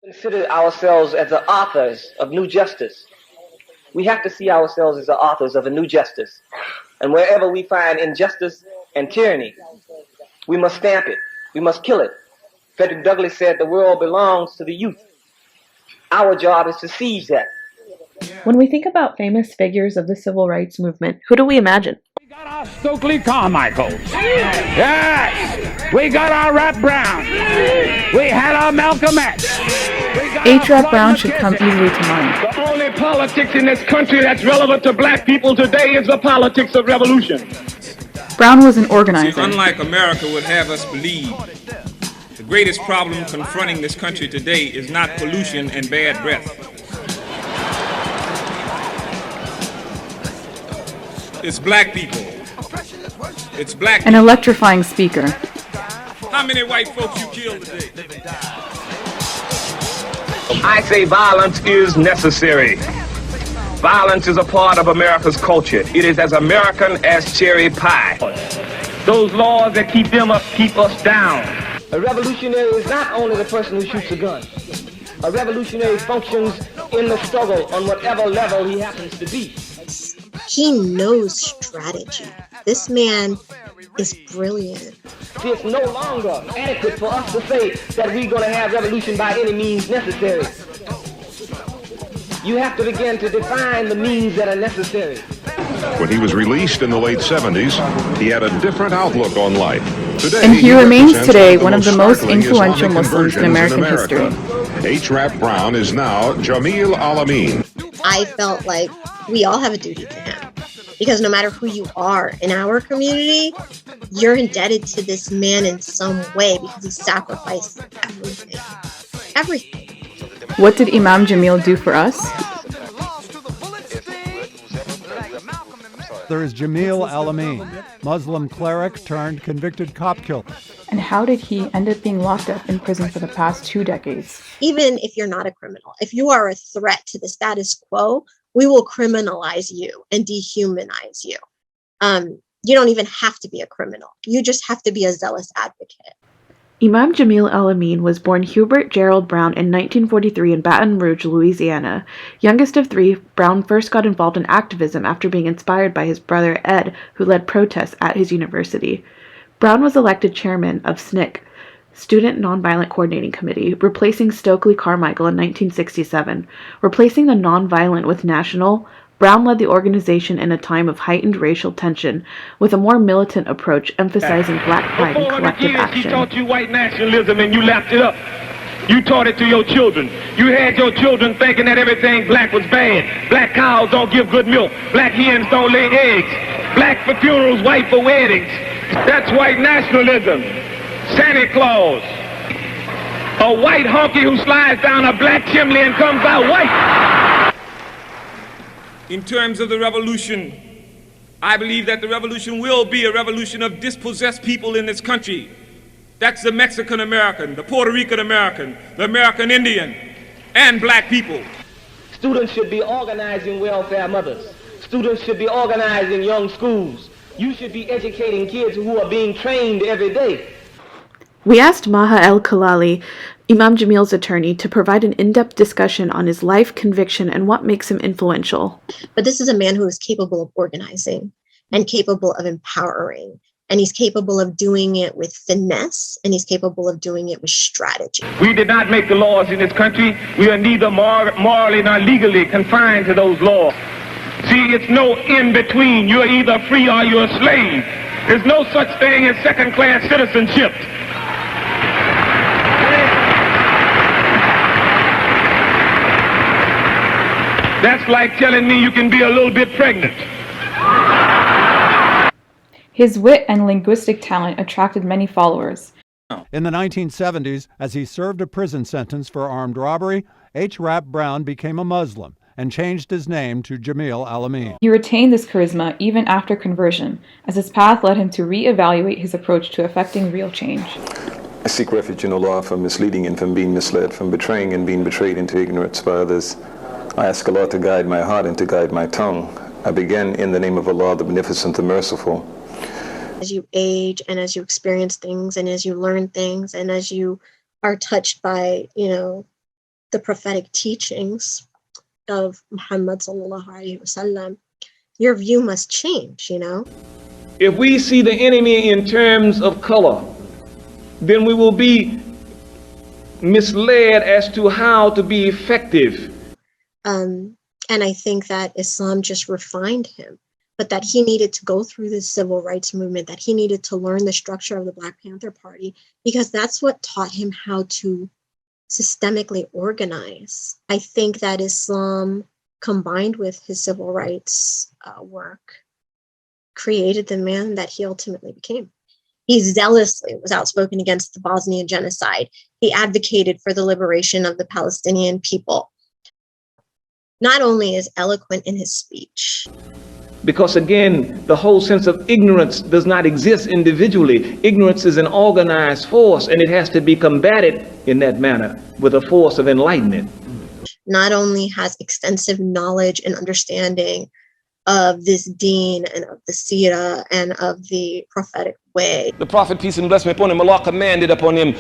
Consider ourselves as the authors of new justice. We have to see ourselves as the authors of a new justice. And wherever we find injustice and tyranny, we must stamp it. We must kill it. Frederick Douglass said the world belongs to the youth. Our job is to seize that. When we think about famous figures of the civil rights movement, who do we imagine? We got our Stokely Carmichaels. Yes. We got our Rap Brown. We had our Malcolm X. H. Rap Brown should come easily to mind. The only politics in this country that's relevant to black people today is the politics of revolution. Brown was an organizer. See, unlike America would have us believe, the greatest problem confronting this country today is not pollution and bad breath. It's black people. It's black people. An electrifying speaker. How many white folks you killed today? I say violence is necessary. Violence is a part of America's culture. It is as American as cherry pie. Those laws that keep them up keep us down. A revolutionary is not only the person who shoots a gun. A revolutionary functions in the struggle on whatever level he happens to be. He knows strategy. This man is brilliant. See, it's no longer adequate for us to say that we're going to have revolution by any means necessary. You have to begin to define the means that are necessary. When he was released in the late 70s, he had a different outlook on life. Today, And he remains today one of the most startling influential Islamic Muslims in conversions American history. H. Rap Brown is now Jamil Al-Amin. I felt like we all have a duty to him. Because no matter who you are in our community, you're indebted to this man in some way because he sacrificed everything. Everything. What did Imam Jamil do for us? There is Jamil Al-Amin, Muslim cleric turned convicted cop killer. And how did he end up being locked up in prison for the past 2 decades? Even if you're not a criminal, if you are a threat to the status quo, we will criminalize you and dehumanize you. You don't even have to be a criminal. You just have to be a zealous advocate. Imam Jamil Al-Amin was born Hubert Gerald Brown in 1943 in Baton Rouge, Louisiana. Youngest of 3, Brown first got involved in activism after being inspired by his brother Ed, who led protests at his university. Brown was elected chairman of SNCC, Student Nonviolent Coordinating Committee, replacing Stokely Carmichael in 1967. Replacing the nonviolent with national, Brown led the organization in a time of heightened racial tension, with a more militant approach emphasizing black pride and collective action. She taught you white nationalism and you lapped it up. You taught it to your children. You had your children thinking that everything black was bad. Black cows don't give good milk. Black hens don't lay eggs. Black for funerals, white for weddings. That's white nationalism. Santa Claus. A white honky who slides down a black chimney and comes out white. In terms of the revolution, I believe that the revolution will be a revolution of dispossessed people in this country. That's the Mexican American, the Puerto Rican American, the American Indian, and black people. Students should be organizing welfare mothers. Students should be organizing young schools. You should be educating kids who are being trained every day. We asked Maha Elkolali, Imam Jamil's attorney, to provide an in-depth discussion on his life, conviction, and what makes him influential. But this is a man who is capable of organizing and capable of empowering. And he's capable of doing it with finesse, and he's capable of doing it with strategy. We did not make the laws in this country. We are neither morally nor legally confined to those laws. See, it's no in-between. You're either free or you're a slave. There's no such thing as second-class citizenship. That's like telling me you can be a little bit pregnant. His wit and linguistic talent attracted many followers. In the 1970s, as he served a prison sentence for armed robbery, H. Rap Brown became a Muslim and changed his name to Jamil Al-Amin. He retained this charisma even after conversion, as his path led him to re-evaluate his approach to effecting real change. I seek refuge in Allah from misleading and from being misled, from betraying and being betrayed into ignorance by others. I ask Allah to guide my heart and to guide my tongue. I begin in the name of Allah, the Beneficent, the Merciful. As you age and as you experience things and as you learn things and as you are touched by, the prophetic teachings of Muhammad sallallahu alaihi wasallam, your view must change, you know? If we see the enemy in terms of color, then we will be misled as to how to be effective. And I think that Islam just refined him, but that he needed to go through the civil rights movement, that he needed to learn the structure of the Black Panther Party, because that's what taught him how to systemically organize. I think that Islam, combined with his civil rights work, created the man that he ultimately became. He zealously was outspoken against the Bosnian genocide. He advocated for the liberation of the Palestinian people. Not only is eloquent in his speech. Because again, the whole sense of ignorance does not exist individually. Ignorance is an organized force, and it has to be combated in that manner with a force of enlightenment. Not only has extensive knowledge and understanding of this deen and of the seerah and of the prophetic way. The Prophet, peace and blessing upon him, Allah commanded upon him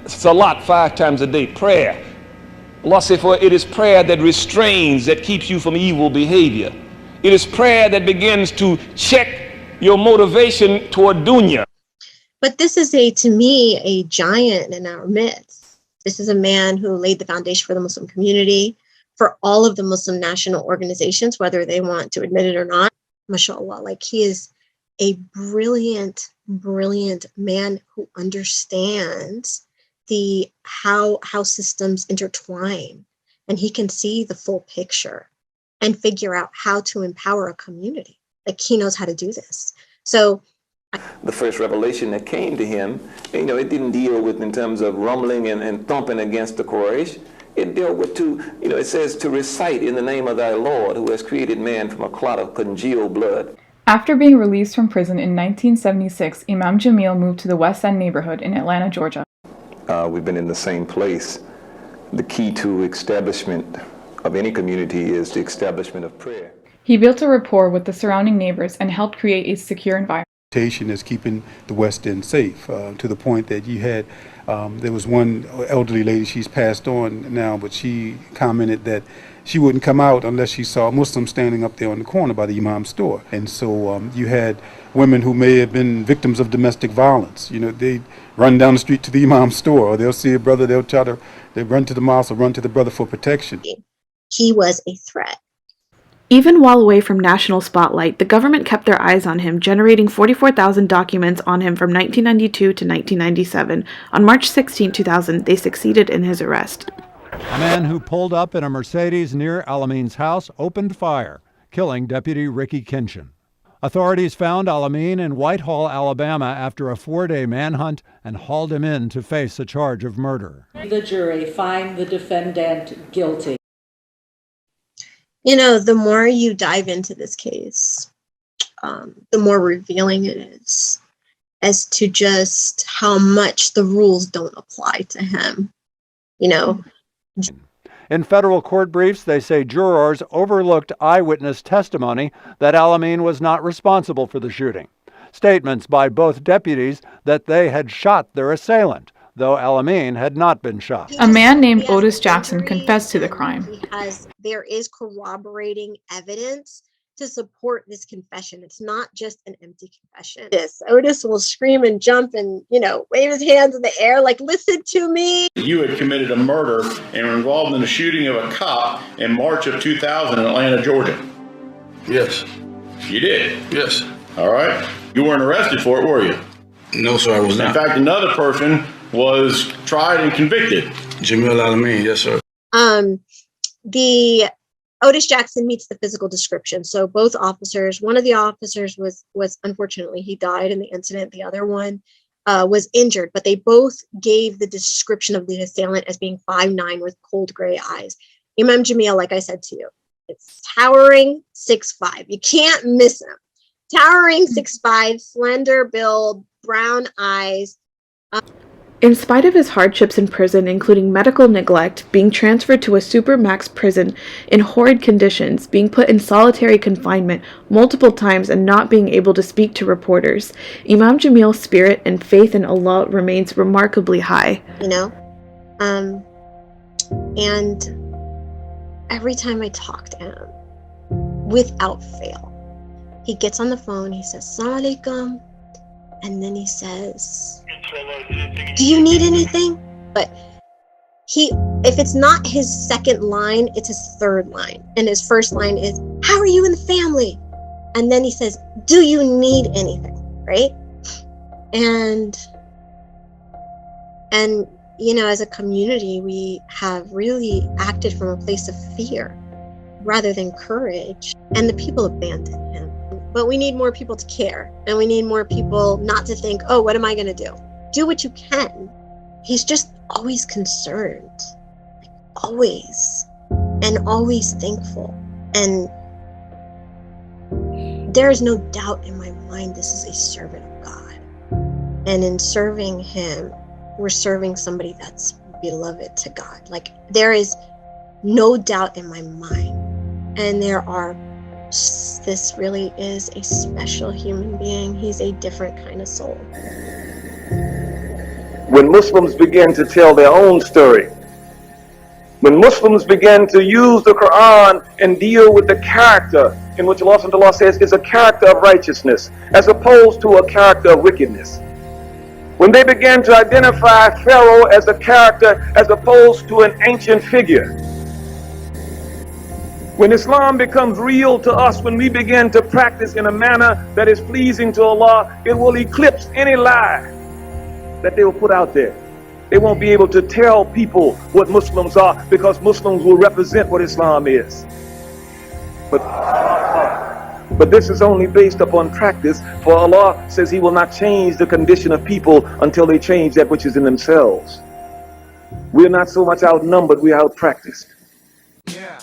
salat 5 times a day, prayer. Allah said, for it is prayer that restrains, that keeps you from evil behavior. It is prayer that begins to check your motivation toward dunya. But this is to me, a giant in our midst. This is a man who laid the foundation for the Muslim community, for all of the Muslim national organizations, whether they want to admit it or not. MashaAllah, like he is a brilliant, brilliant man who understands how systems intertwine, and he can see the full picture and figure out how to empower a community. Like he knows how to do this. So the first revelation that came to him, it didn't deal with in terms of rumbling and thumping against the Quraysh. It dealt with it says to recite in the name of thy Lord who has created man from a clot of congealed blood. After being released from prison in 1976, Imam Jamil moved to the West End neighborhood in Atlanta, Georgia. We've been in the same place. The key to establishment of any community is the establishment of prayer. He built a rapport with the surrounding neighbors and helped create a secure environment. Is keeping the West End safe to the point that you had, there was one elderly lady, she's passed on now, but she commented that she wouldn't come out unless she saw Muslims standing up there on the corner by the Imam store. And so you had women who may have been victims of domestic violence. They run down the street to the Imam store, or they'll see a brother, they run to the mosque or run to the brother for protection. He was a threat. Even while away from national spotlight, the government kept their eyes on him, generating 44,000 documents on him from 1992 to 1997. On March 16, 2000, they succeeded in his arrest. A man who pulled up in a Mercedes near Al-Amin's house opened fire, killing Deputy Ricky Kinchin. Authorities found Al-Amin in Whitehall, Alabama after a 4-day manhunt and hauled him in to face a charge of murder. The jury find the defendant guilty. The more you dive into this case, the more revealing it is as to just how much the rules don't apply to him. In federal court briefs, they say jurors overlooked eyewitness testimony that Al-Amin was not responsible for the shooting. Statements by both deputies that they had shot their assailant, though Al-Amin had not been shot. A man named Otis Jackson confessed to the crime. There is corroborating evidence to support this confession. It's not just an empty confession. Yes, Otis will scream and jump and, wave his hands in the air like, listen to me. You had committed a murder and were involved in the shooting of a cop in March of 2000 in Atlanta, Georgia. Yes. You did? Yes. All right. You weren't arrested for it, were you? No, sir, I was not. In fact, another person was tried and convicted. Jamil Al-Amin, yes, sir. The Otis Jackson meets the physical description. So both officers, one of the officers was unfortunately, he died in the incident. The other one was injured, but they both gave the description of the assailant as being 5'9" with cold gray eyes. Imam Jamil, like I said to you, it's towering 6'5". You can't miss him. Towering 6'5", slender build, brown eyes. In spite of his hardships in prison, including medical neglect, being transferred to a supermax prison in horrid conditions, being put in solitary confinement multiple times, and not being able to speak to reporters, Imam Jamil's spirit and faith in Allah remains remarkably high. And every time I talk to him, without fail, he gets on the phone, he says, "Assalamu alaikum," and then he says, "Do you need anything?" But if it's not his second line, it's his third line. And his first line is, "How are you in the family?" And then he says, "Do you need anything?" Right? And you know, as a community, we have really acted from a place of fear rather than courage. And the people abandoned him. But we need more people to care. And we need more people not to think, "Oh, what am I going to do?" Do what you can. He's just always concerned. Like, always. And always thankful. And there is no doubt in my mind this is a servant of God. And in serving him, we're serving somebody that's beloved to God. Like, there is no doubt in my mind. And this really is a special human being. He's a different kind of soul. When Muslims begin to tell their own story, when Muslims begin to use the Quran and deal with the character in which Allah says is a character of righteousness, as opposed to a character of wickedness, when they began to identify Pharaoh as a character as opposed to an ancient figure, when Islam becomes real to us, when we begin to practice in a manner that is pleasing to Allah, it will eclipse any lie that they will put out there. They won't be able to tell people what Muslims are, because Muslims will represent what Islam is. But this is only based upon practice, for Allah says he will not change the condition of people until they change that which is in themselves. We're not so much outnumbered, we're out-practiced. Yeah.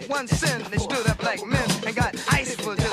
One sin, they stood up like men and got ice for just